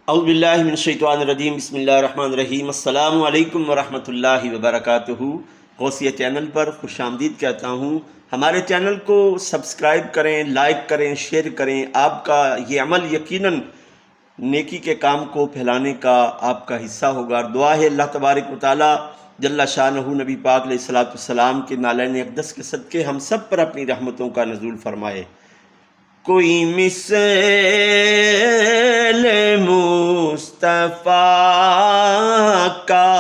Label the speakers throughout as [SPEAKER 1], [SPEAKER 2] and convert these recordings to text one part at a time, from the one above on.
[SPEAKER 1] اعوذ باللہ من الشیطان الرجیم، بسم اللہ الرحمن الرحیم۔ السلام علیکم ورحمۃ اللہ وبرکاتہ۔ غوثیہ چینل پر خوش آمدید کہتا ہوں۔ ہمارے چینل کو سبسکرائب کریں، لائک کریں، شیئر کریں۔ آپ کا یہ عمل یقیناً نیکی کے کام کو پھیلانے کا آپ کا حصہ ہوگا، اور دعا ہے اللہ تبارک و تعالیٰ جل شانہ نبی پاک علیہ الصلوۃ والسلام کے نالین اقدس کے صدقے ہم سب پر اپنی رحمتوں کا نزول فرمائے۔ کوئی مثل مصطفیٰ کا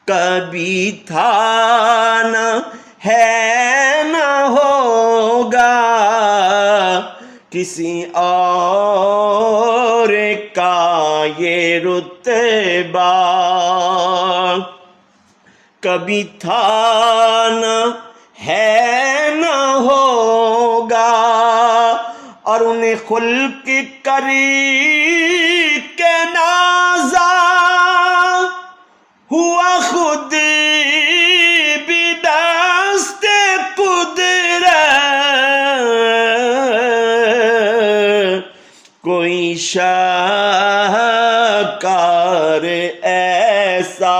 [SPEAKER 1] کبھی تھا نہ ہے نہ ہوگا، کسی اور کا یہ رتبہ کبھی تھا نہ ہے نہ ہوگا، اور انہیں خلق کری کے نازا ہوا خود بھی دست قدرت، کوئی شاہکار ایسا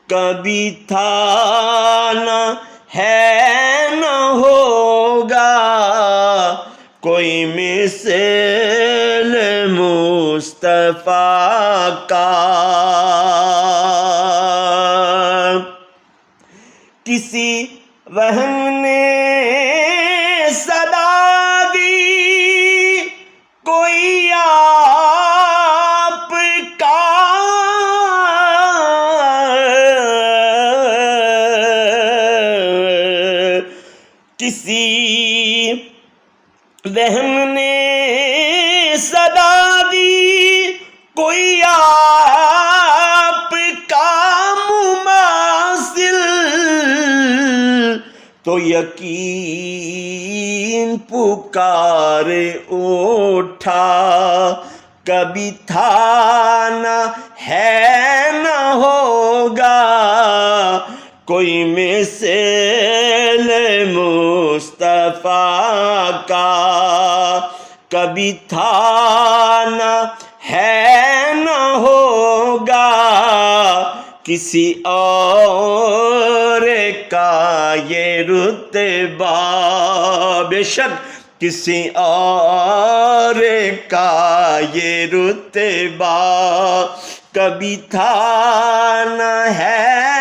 [SPEAKER 1] کبھی تھا نہ ہے نہ ہوگا، کوئی مثل مصطفیٰ کا۔ کسی وہم نے صدا دی کوئی آپ کا، کسی وہم نے صدا دی کوئی آپ کا مماثل، تو یقین پکار اٹھا کبھی تھا نہ ہے نہ ہوگا، کوئی مثل مصطفیٰ کا کبھی تھا نہ ہے نہ ہوگا، کسی اور کا یہ رتبہ، بے شک کسی اور کا یہ رتبہ کبھی تھا نہ ہے